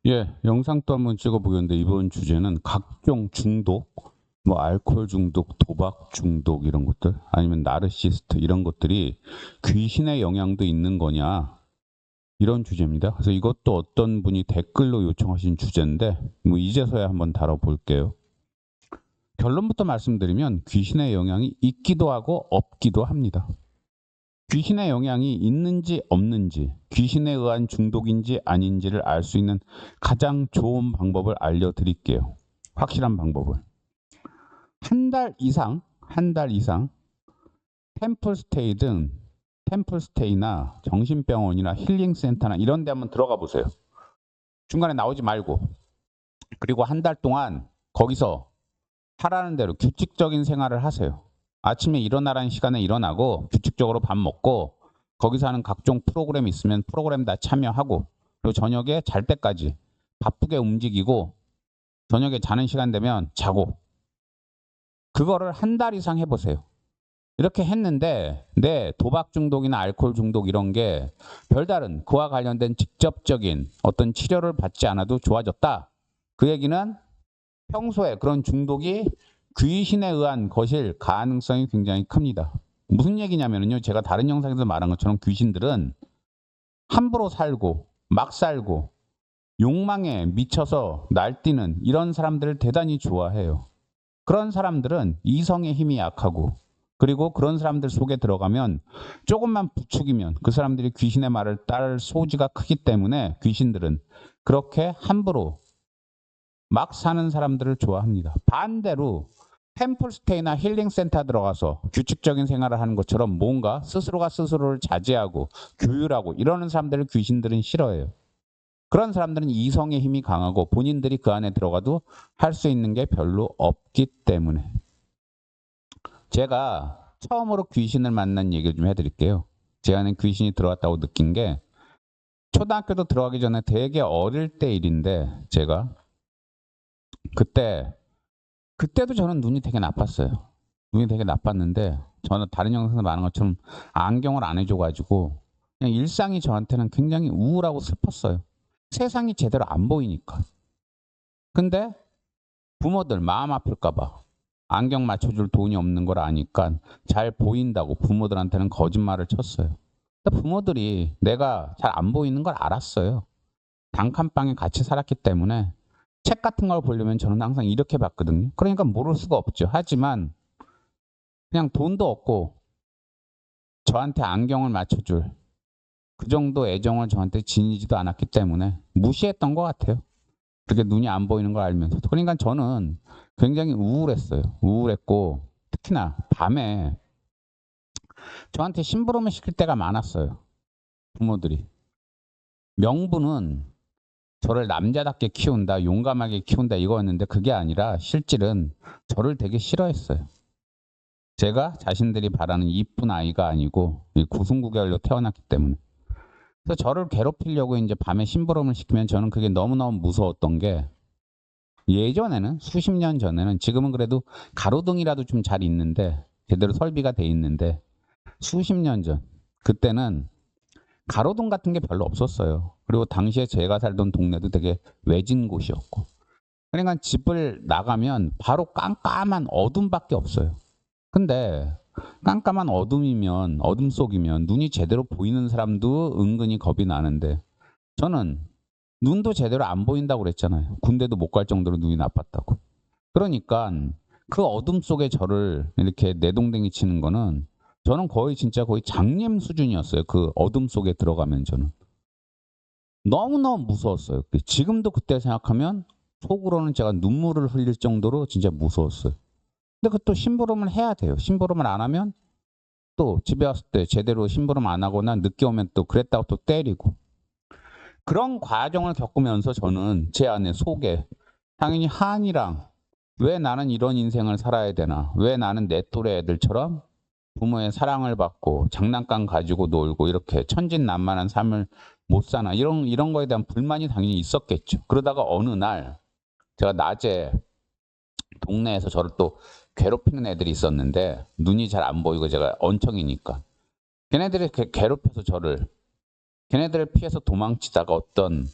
예, 영상 또 한번 찍어보겠는데 이번 주제는 각종 중독, 뭐 알코올 중독, 도박 중독 이런 것들, 아니면 나르시스트 이런 것들이 귀신의 영향도 있는 거냐 이런 주제입니다. 그래서 이것도 어떤 분이 댓글로 요청하신 주제인데 뭐 이제서야 한번 다뤄볼게요. 결론부터 말씀드리면 귀신의 영향이 있기도 하고 없기도 합니다. 귀신의 영향이 있는지 없는지, 귀신에 의한 중독인지 아닌지를 알 수 있는 가장 좋은 방법을 알려드릴게요. 확실한 방법을. 한 달 이상 템플스테이나 정신병원이나 힐링센터나 이런 데 한번 들어가 보세요. 중간에 나오지 말고. 그리고 한 달 동안 거기서 하라는 대로 규칙적인 생활을 하세요. 아침에 일어나라는 시간에 일어나고 규칙적으로 밥 먹고 거기서 하는 각종 프로그램이 있으면 프로그램 다 참여하고 그리고 저녁에 잘 때까지 바쁘게 움직이고 저녁에 자는 시간 되면 자고 그거를 한 달 이상 해보세요. 이렇게 했는데 내 도박 중독이나 알코올 중독 이런 게 별다른 그와 관련된 직접적인 어떤 치료를 받지 않아도 좋아졌다. 그 얘기는 평소에 그런 중독이 귀신에 의한 것일 가능성이 굉장히 큽니다. 무슨 얘기냐면요. 제가 다른 영상에서 말한 것처럼 귀신들은 함부로 살고 막 살고 욕망에 미쳐서 날뛰는 이런 사람들을 대단히 좋아해요. 그런 사람들은 이성의 힘이 약하고 그리고 그런 사람들 속에 들어가면 조금만 부추기면 그 사람들이 귀신의 말을 따를 소지가 크기 때문에 귀신들은 그렇게 함부로 막 사는 사람들을 좋아합니다. 반대로 템플스테이나 힐링센터 들어가서 규칙적인 생활을 하는 것처럼 뭔가 스스로가 스스로를 자제하고 규율하고 이러는 사람들을 귀신들은 싫어해요. 그런 사람들은 이성의 힘이 강하고 본인들이 그 안에 들어가도 할 수 있는 게 별로 없기 때문에. 제가 처음으로 귀신을 만난 얘기를 좀 해드릴게요. 제 안에 귀신이 들어왔다고 느낀 게 초등학교도 들어가기 전에 되게 어릴 때 일인데 제가 그때도 저는 눈이 되게 나빴어요. 눈이 되게 나빴는데 저는 다른 영상에서 말한 것처럼 안경을 안 해줘가지고 그냥 일상이 저한테는 굉장히 우울하고 슬펐어요. 세상이 제대로 안 보이니까. 근데 부모들 마음 아플까봐 안경 맞춰줄 돈이 없는 걸 아니까 잘 보인다고 부모들한테는 거짓말을 쳤어요. 근데 부모들이 내가 잘 안 보이는 걸 알았어요. 단칸방에 같이 살았기 때문에 책 같은 걸 보려면 저는 항상 이렇게 봤거든요. 그러니까 모를 수가 없죠. 하지만 그냥 돈도 없고 저한테 안경을 맞춰줄 그 정도 애정을 저한테 지니지도 않았기 때문에 무시했던 것 같아요. 그렇게 눈이 안 보이는 걸 알면서도. 그러니까 저는 굉장히 우울했어요. 우울했고 특히나 밤에 저한테 심부름을 시킬 때가 많았어요. 부모들이. 명분은 저를 남자답게 키운다, 용감하게 키운다 이거였는데 그게 아니라 실질은 저를 되게 싫어했어요. 제가 자신들이 바라는 이쁜 아이가 아니고 구순구결로 태어났기 때문에. 그래서 저를 괴롭히려고 이제 밤에 심부름을 시키면 저는 그게 너무너무 무서웠던 게 예전에는 수십 년 전에는 지금은 그래도 가로등이라도 좀 잘 있는데 제대로 설비가 돼 있는데 수십 년 전 그때는 가로등 같은 게 별로 없었어요. 그리고 당시에 제가 살던 동네도 되게 외진 곳이었고 그러니까 집을 나가면 바로 깜깜한 어둠밖에 없어요. 근데 깜깜한 어둠이면 어둠 속이면 눈이 제대로 보이는 사람도 은근히 겁이 나는데 저는 눈도 제대로 안 보인다고 그랬잖아요. 군대도 못 갈 정도로 눈이 나빴다고. 그러니까 그 어둠 속에 저를 이렇게 내동댕이 치는 거는 저는 거의 진짜 거의 장님 수준이었어요. 그 어둠 속에 들어가면 저는. 너무너무 무서웠어요. 지금도 그때 생각하면 속으로는 제가 눈물을 흘릴 정도로 진짜 무서웠어요. 근데 그것도 심부름을 해야 돼요. 심부름을 안 하면 또 집에 왔을 때 제대로 심부름 안 하거나 늦게 오면 또 그랬다고 또 때리고. 그런 과정을 겪으면서 저는 제 안에 속에 당연히 한이랑 왜 나는 이런 인생을 살아야 되나? 왜 나는 내 또래 애들처럼 부모의 사랑을 받고 장난감 가지고 놀고 이렇게 천진난만한 삶을 못 사나? 이런 거에 대한 불만이 당연히 있었겠죠. 그러다가 어느 날 제가 낮에 동네에서 저를 또 괴롭히는 애들이 있었는데 눈이 잘 안 보이고 제가 언청이니까 걔네들이 괴롭혀서 저를 걔네들을 피해서 도망치다가 어떤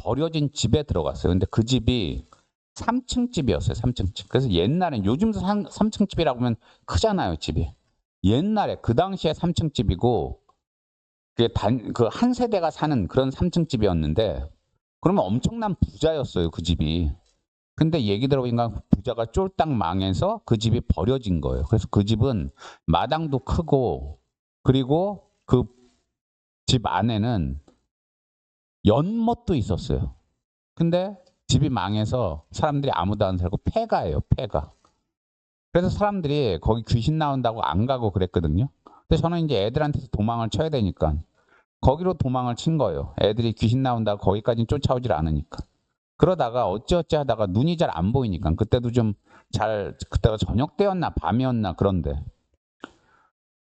버려진 집에 들어갔어요. 근데 그 집이 3층 집이었어요. 3층 집. 그래서 옛날엔 요즘도 3층 집이라고 하면 크잖아요, 집이. 옛날에 그 당시에 3층 집이고 그 한 세대가 사는 그런 3층 집이었는데 그러면 엄청난 부자였어요, 그 집이. 근데 얘기 들어보니까 부자가 쫄딱 망해서 그 집이 버려진 거예요. 그래서 그 집은 마당도 크고 그리고 그 집 안에는 연못도 있었어요. 근데 집이 망해서 사람들이 아무도 안 살고 폐가예요, 폐가. 그래서 사람들이 거기 귀신 나온다고 안 가고 그랬거든요. 근데 저는 이제 애들한테서 도망을 쳐야 되니까 거기로 도망을 친 거예요. 애들이 귀신 나온다고 거기까지는 쫓아오질 않으니까. 그러다가 어찌어찌 하다가 눈이 잘 안 보이니까 그때도 그때가 저녁 때였나 밤이었나 그런데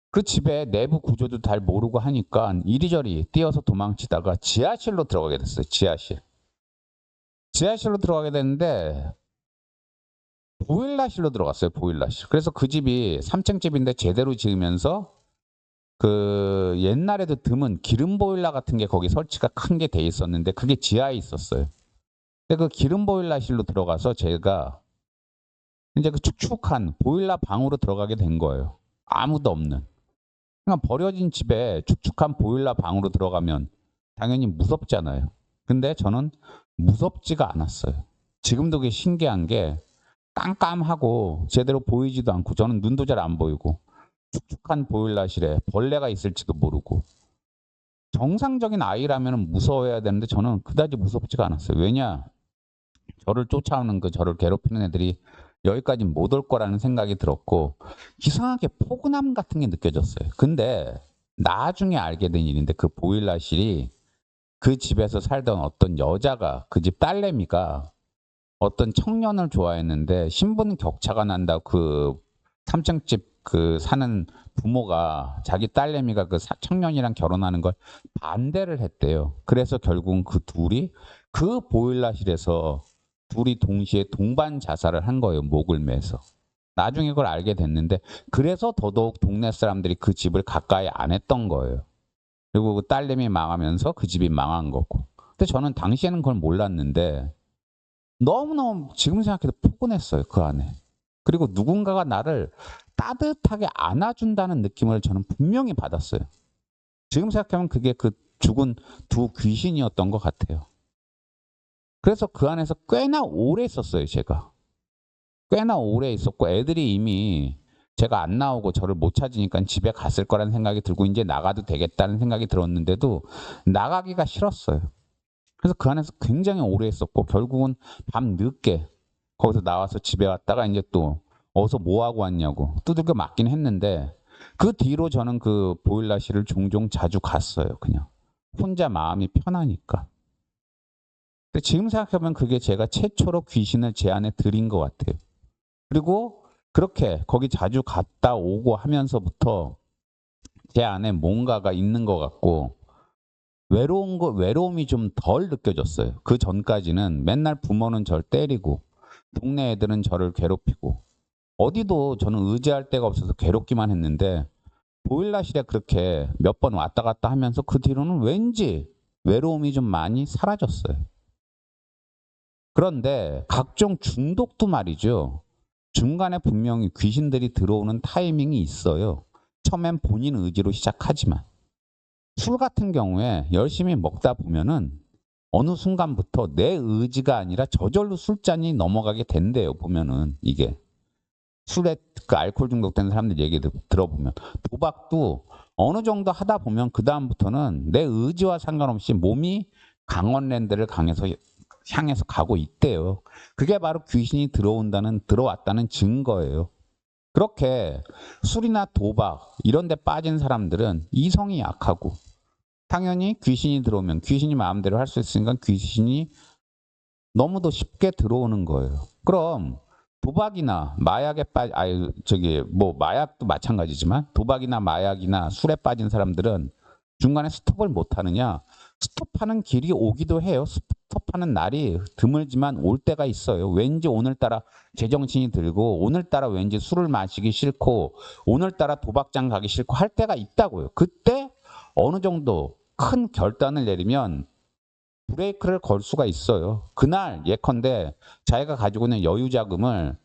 그 집에 내부 구조도 잘 모르고 하니까 이리저리 뛰어서 도망치다가 지하실로 들어가게 됐어요. 지하실로 들어가게 됐는데 보일러실로 들어갔어요. 보일러실. 그래서 그 집이 3층 집인데 제대로 지으면서 그 옛날에도 드문 기름 보일러 같은 게 거기 설치가 큰 게 돼 있었는데 그게 지하에 있었어요. 근데 그 기름 보일러실로 들어가서 제가 이제 그 축축한 보일러 방으로 들어가게 된 거예요. 아무도 없는. 그러니까 버려진 집에 축축한 보일러 방으로 들어가면 당연히 무섭잖아요. 근데 저는 무섭지가 않았어요. 지금도 그게 신기한 게 깜깜하고 제대로 보이지도 않고 저는 눈도 잘 안 보이고 축축한 보일러실에 벌레가 있을지도 모르고 정상적인 아이라면 무서워해야 되는데 저는 그다지 무섭지가 않았어요. 왜냐? 저를 쫓아오는 저를 괴롭히는 애들이 여기까지 못 올 거라는 생각이 들었고 이상하게 포근함 같은 게 느껴졌어요. 근데 나중에 알게 된 일인데 그 보일러실이 그 집에서 살던 어떤 여자가 그 집 딸내미가 어떤 청년을 좋아했는데 신분 격차가 난다고 그 3층 집 그 사는 부모가 자기 딸내미가 그 청년이랑 결혼하는 걸 반대를 했대요. 그래서 결국은 그 둘이 그 보일러실에서 둘이 동시에 동반 자살을 한 거예요. 목을 매서. 나중에 그걸 알게 됐는데 그래서 더더욱 동네 사람들이 그 집을 가까이 안 했던 거예요. 그리고 그 딸내미 망하면서 그 집이 망한 거고. 근데 저는 당시에는 그걸 몰랐는데 너무너무 지금 생각해도 포근했어요. 그 안에. 그리고 누군가가 나를 따뜻하게 안아준다는 느낌을 저는 분명히 받았어요. 지금 생각하면 그게 그 죽은 두 귀신이었던 것 같아요. 그래서 그 안에서 꽤나 오래 있었어요, 제가. 꽤나 오래 있었고 애들이 이미 제가 안 나오고 저를 못 찾으니까 집에 갔을 거라는 생각이 들고 이제 나가도 되겠다는 생각이 들었는데도 나가기가 싫었어요. 그래서 그 안에서 굉장히 오래 있었고 결국은 밤 늦게 거기서 나와서 집에 왔다가 이제 또 어디서 뭐 하고 왔냐고 두들겨 맞긴 했는데 그 뒤로 저는 그 보일러실을 종종 자주 갔어요. 그냥 혼자 마음이 편하니까. 근데 지금 생각해보면 그게 제가 최초로 귀신을 제 안에 들인 것 같아요. 그리고 그렇게 거기 자주 갔다 오고 하면서부터 제 안에 뭔가가 있는 것 같고 외로움이 좀 덜 느껴졌어요. 그 전까지는 맨날 부모는 저를 때리고 동네 애들은 저를 괴롭히고 어디도 저는 의지할 데가 없어서 괴롭기만 했는데 보일러실에 그렇게 몇 번 왔다 갔다 하면서 그 뒤로는 왠지 외로움이 좀 많이 사라졌어요. 그런데 각종 중독도 말이죠. 중간에 분명히 귀신들이 들어오는 타이밍이 있어요. 처음엔 본인 의지로 시작하지만 술 같은 경우에 열심히 먹다 보면은 어느 순간부터 내 의지가 아니라 저절로 술잔이 넘어가게 된대요. 보면은 이게 술에 그 알코올 중독된 사람들 얘기 들어보면 도박도 어느 정도 하다 보면 그 다음부터는 내 의지와 상관없이 몸이 강원랜드를 향해서 가고 있대요. 그게 바로 귀신이 들어왔다는 증거예요. 그렇게 술이나 도박 이런 데 빠진 사람들은 이성이 약하고 당연히 귀신이 들어오면 귀신이 마음대로 할 수 있으니까 귀신이 너무도 쉽게 들어오는 거예요. 그럼 도박이나 마약도 마찬가지지만 도박이나 마약이나 술에 빠진 사람들은 중간에 스톱을 못 하느냐? 스톱하는 길이 오기도 해요. 스톱하는 날이 드물지만 올 때가 있어요. 왠지 오늘따라 제정신이 들고 오늘따라 왠지 술을 마시기 싫고 오늘따라 도박장 가기 싫고 할 때가 있다고요. 그때 어느 정도 큰 결단을 내리면 브레이크를 걸 수가 있어요. 그날 예컨대 자기가 가지고 있는 여유 자금을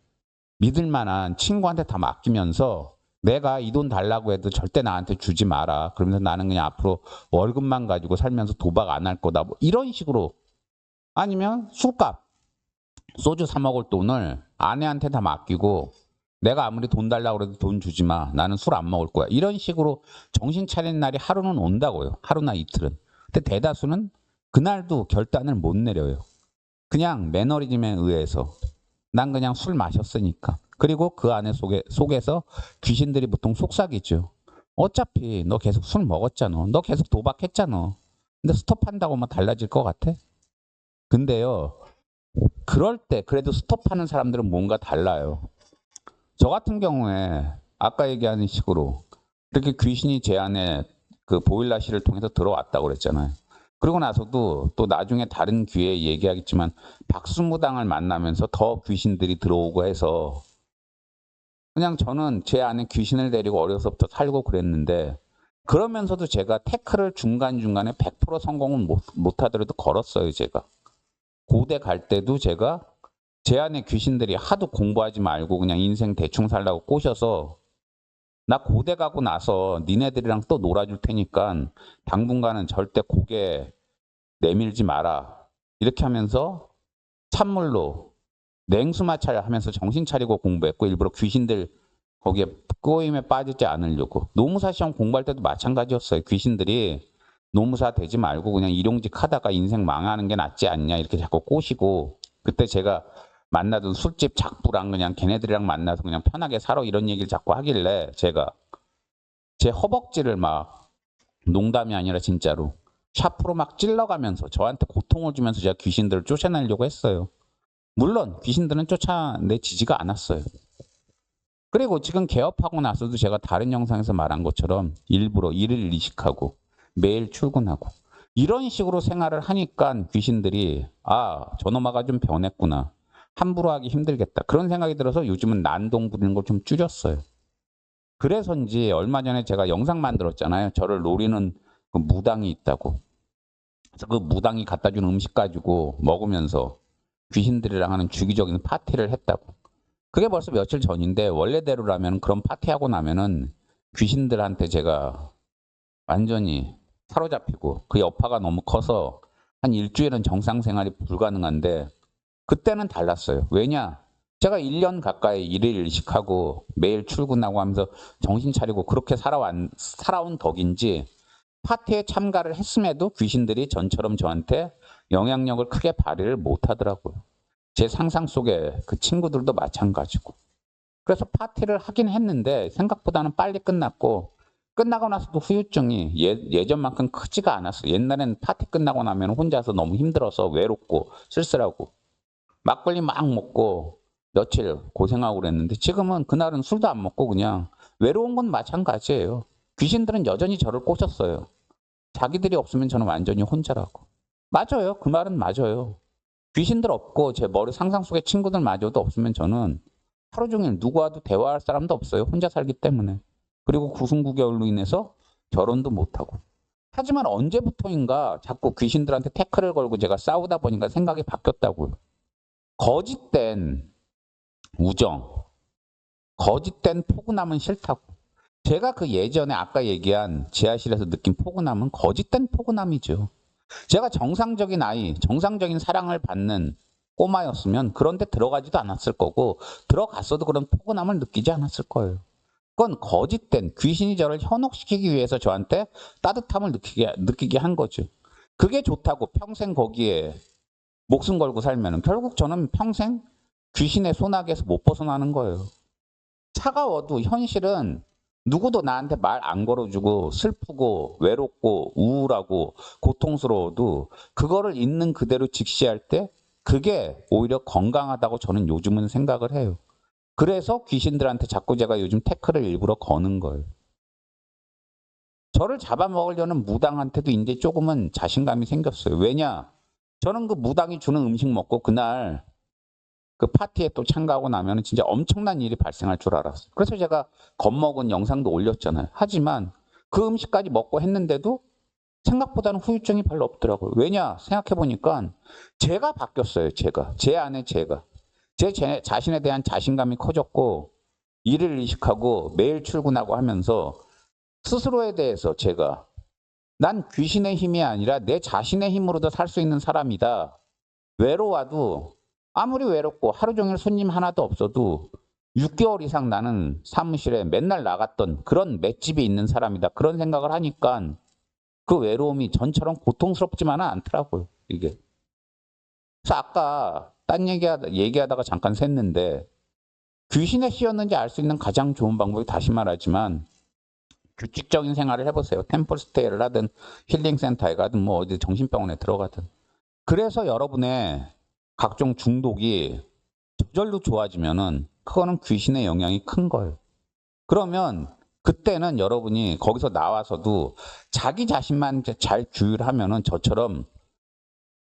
믿을 만한 친구한테 다 맡기면서 내가 이 돈 달라고 해도 절대 나한테 주지 마라. 그러면서 나는 그냥 앞으로 월급만 가지고 살면서 도박 안 할 거다. 뭐 이런 식으로. 아니면 술값. 소주 사 먹을 돈을 아내한테 다 맡기고 내가 아무리 돈 달라고 그래도 돈 주지 마. 나는 술 안 먹을 거야. 이런 식으로 정신 차리는 날이 하루는 온다고요. 하루나 이틀은. 근데 대다수는 그날도 결단을 못 내려요. 그냥 매너리즘에 의해서. 난 그냥 술 마셨으니까. 그리고 그 안에 속에서 귀신들이 보통 속삭이죠. 어차피 너 계속 술 먹었잖아. 너 계속 도박했잖아. 근데 스톱한다고 뭐 달라질 것 같아? 근데요. 그럴 때 그래도 스톱하는 사람들은 뭔가 달라요. 저 같은 경우에 아까 얘기하는 식으로 이렇게 귀신이 제 안에 그 보일러실을 통해서 들어왔다고 그랬잖아요. 그러고 나서도 또 나중에 다른 기회에 얘기하겠지만 박수무당을 만나면서 더 귀신들이 들어오고 해서 그냥 저는 제 안에 귀신을 데리고 어려서부터 살고 그랬는데 그러면서도 제가 태클을 중간중간에 100% 성공은 못하더라도 걸었어요. 제가. 고대 갈 때도 제가 제 안에 귀신들이 하도 공부하지 말고 그냥 인생 대충 살라고 꼬셔서 나 고대 가고 나서 니네들이랑 또 놀아줄 테니까 당분간은 절대 고개 내밀지 마라. 이렇게 하면서 찬물로 냉수 마찰 하면서 정신 차리고 공부했고 일부러 귀신들 거기에 꼬임에 빠지지 않으려고. 노무사 시험 공부할 때도 마찬가지였어요. 귀신들이 노무사 되지 말고 그냥 일용직 하다가 인생 망하는 게 낫지 않냐 이렇게 자꾸 꼬시고 그때 제가 만나던 술집 작부랑 그냥 걔네들이랑 만나서 그냥 편하게 살아 이런 얘기를 자꾸 하길래 제가 제 허벅지를 막 농담이 아니라 진짜로 샤프로 막 찔러가면서 저한테 고통을 주면서 제가 귀신들을 쫓아내려고 했어요. 물론 귀신들은 쫓아내지지가 않았어요. 그리고 지금 개업하고 나서도 제가 다른 영상에서 말한 것처럼 일부러 일을 이식하고 매일 출근하고 이런 식으로 생활을 하니까 귀신들이 저놈아가 좀 변했구나. 함부로 하기 힘들겠다. 그런 생각이 들어서 요즘은 난동 부리는 걸 좀 줄였어요. 그래서인지 얼마 전에 제가 영상 만들었잖아요. 저를 노리는 그 무당이 있다고. 그래서 그 무당이 갖다 준 음식 가지고 먹으면서 귀신들이랑 하는 주기적인 파티를 했다고. 그게 벌써 며칠 전인데 원래대로라면 그런 파티하고 나면은 귀신들한테 제가 완전히 사로잡히고 그 여파가 너무 커서 한 일주일은 정상 생활이 불가능한데 그때는 달랐어요. 왜냐? 제가 1년 가까이 일을 일식하고 매일 출근하고 하면서 정신 차리고 그렇게 살아온 덕인지 파티에 참가를 했음에도 귀신들이 전처럼 저한테 영향력을 크게 발휘를 못 하더라고요. 제 상상 속에 그 친구들도 마찬가지고. 그래서 파티를 하긴 했는데 생각보다는 빨리 끝났고 끝나고 나서도 후유증이 예전만큼 크지가 않았어요. 옛날엔 파티 끝나고 나면 혼자서 너무 힘들어서 외롭고 쓸쓸하고 막걸리 막 먹고 며칠 고생하고 그랬는데 지금은 그날은 술도 안 먹고 그냥 외로운 건 마찬가지예요. 귀신들은 여전히 저를 꼬셨어요. 자기들이 없으면 저는 완전히 혼자라고. 맞아요. 그 말은 맞아요. 귀신들 없고 제 머리 상상 속의 친구들마저도 없으면 저는 하루 종일 누구와도 대화할 사람도 없어요. 혼자 살기 때문에. 그리고 구순구겨울로 인해서 결혼도 못하고. 하지만 언제부터인가 자꾸 귀신들한테 태클을 걸고 제가 싸우다 보니까 생각이 바뀌었다고요. 거짓된 우정, 거짓된 포근함은 싫다고. 제가 그 예전에 아까 얘기한 지하실에서 느낀 포근함은 거짓된 포근함이죠. 제가 정상적인 아이, 정상적인 사랑을 받는 꼬마였으면 그런데 들어가지도 않았을 거고 들어갔어도 그런 포근함을 느끼지 않았을 거예요. 그건 거짓된 귀신이 저를 현혹시키기 위해서 저한테 따뜻함을 느끼게 한 거죠. 그게 좋다고 평생 거기에 목숨 걸고 살면 결국 저는 평생 귀신의 소나기에서 못 벗어나는 거예요. 차가워도 현실은 누구도 나한테 말 안 걸어주고 슬프고 외롭고 우울하고 고통스러워도 그거를 있는 그대로 직시할 때 그게 오히려 건강하다고 저는 요즘은 생각을 해요. 그래서 귀신들한테 자꾸 제가 요즘 태클을 일부러 거는 거예요. 저를 잡아먹으려는 무당한테도 이제 조금은 자신감이 생겼어요. 왜냐? 저는 그 무당이 주는 음식 먹고 그날 그 파티에 또 참가하고 나면 진짜 엄청난 일이 발생할 줄 알았어요. 그래서 제가 겁먹은 영상도 올렸잖아요. 하지만 그 음식까지 먹고 했는데도 생각보다는 후유증이 별로 없더라고요. 왜냐 생각해보니까 제가 바뀌었어요. 제 안에 제가. 제 자신에 대한 자신감이 커졌고 일을 의식하고 매일 출근하고 하면서 스스로에 대해서 제가 난 귀신의 힘이 아니라 내 자신의 힘으로도 살 수 있는 사람이다. 외로워도 아무리 외롭고 하루 종일 손님 하나도 없어도 6개월 이상 나는 사무실에 맨날 나갔던 그런 맷집이 있는 사람이다. 그런 생각을 하니까 그 외로움이 전처럼 고통스럽지만은 않더라고요. 이게. 그래서 아까 딴 얘기하다가 잠깐 샜는데 귀신에 씌었는지 알 수 있는 가장 좋은 방법이 다시 말하지만 규칙적인 생활을 해보세요. 템플스테이를 하든 힐링센터에 가든 뭐 어디 정신병원에 들어가든. 그래서 여러분의 각종 중독이 저절로 좋아지면은 그거는 귀신의 영향이 큰 거예요. 그러면 그때는 여러분이 거기서 나와서도 자기 자신만 잘 규율하면은 저처럼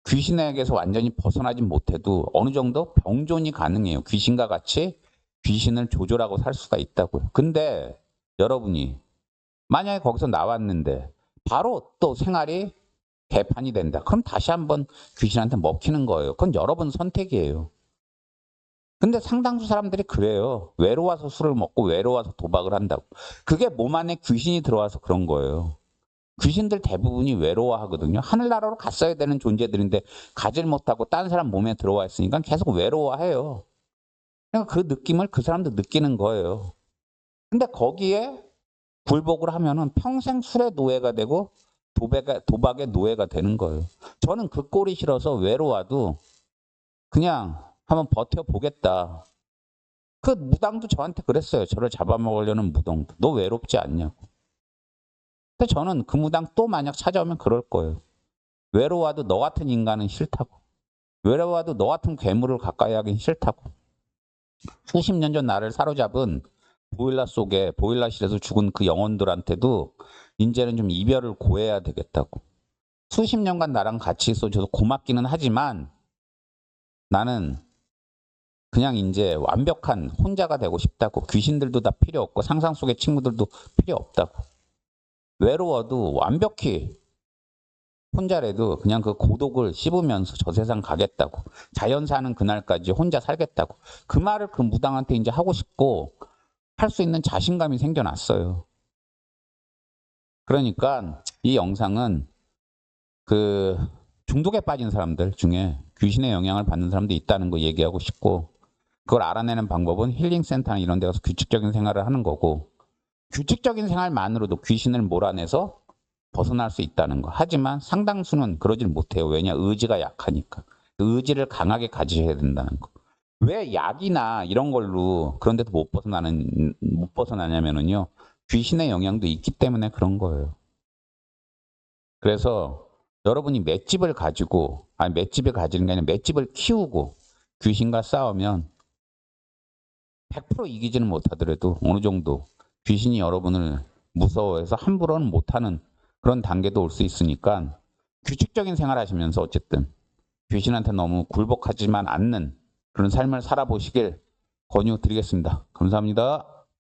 귀신에게서 완전히 벗어나진 못해도 어느 정도 병존이 가능해요. 귀신과 같이 귀신을 조절하고 살 수가 있다고요. 근데 여러분이 만약에 거기서 나왔는데 바로 또 생활이 개판이 된다. 그럼 다시 한번 귀신한테 먹히는 거예요. 그건 여러분 선택이에요. 근데 상당수 사람들이 그래요. 외로워서 술을 먹고 외로워서 도박을 한다고. 그게 몸 안에 귀신이 들어와서 그런 거예요. 귀신들 대부분이 외로워하거든요. 하늘나라로 갔어야 되는 존재들인데 가질 못하고 다른 사람 몸에 들어와 있으니까 계속 외로워해요. 그러니까 그 느낌을 그 사람도 느끼는 거예요. 근데 거기에 굴복을 하면은 평생 술의 노예가 되고 도박의 노예가 되는 거예요. 저는 그 꼴이 싫어서 외로워도 그냥 한번 버텨보겠다. 그 무당도 저한테 그랬어요. 저를 잡아먹으려는 무당도. 너 외롭지 않냐고. 근데 저는 그 무당 또 만약 찾아오면 그럴 거예요. 외로워도 너 같은 인간은 싫다고. 외로워도 너 같은 괴물을 가까이 하긴 싫다고. 수십 년 전 나를 사로잡은 보일러실에서 죽은 그 영혼들한테도 이제는 좀 이별을 고해야 되겠다고. 수십 년간 나랑 같이 있어줘서 고맙기는 하지만 나는 그냥 이제 완벽한 혼자가 되고 싶다고. 귀신들도 다 필요 없고 상상 속의 친구들도 필요 없다고. 외로워도 완벽히 혼자라도 그냥 그 고독을 씹으면서 저 세상 가겠다고. 자연 사는 그날까지 혼자 살겠다고. 그 말을 그 무당한테 이제 하고 싶고 할 수 있는 자신감이 생겨났어요. 그러니까 이 영상은 그 중독에 빠진 사람들 중에 귀신의 영향을 받는 사람도 있다는 거 얘기하고 싶고, 그걸 알아내는 방법은 힐링센터나 이런 데 가서 규칙적인 생활을 하는 거고, 규칙적인 생활만으로도 귀신을 몰아내서 벗어날 수 있다는 거. 하지만 상당수는 그러질 못해요. 왜냐? 의지가 약하니까. 의지를 강하게 가지셔야 된다는 거. 왜 약이나 이런 걸로 그런 데도 못 벗어나냐면요. 귀신의 영향도 있기 때문에 그런 거예요. 그래서 여러분이 맷집을 가지고, 아니 맷집을 가지는 게 아니라 맷집을 키우고 귀신과 싸우면 100% 이기지는 못하더라도 어느 정도 귀신이 여러분을 무서워해서 함부로는 못하는 그런 단계도 올 수 있으니까 규칙적인 생활 하시면서 어쨌든 귀신한테 너무 굴복하지만 않는 그런 삶을 살아보시길 권유드리겠습니다. 감사합니다.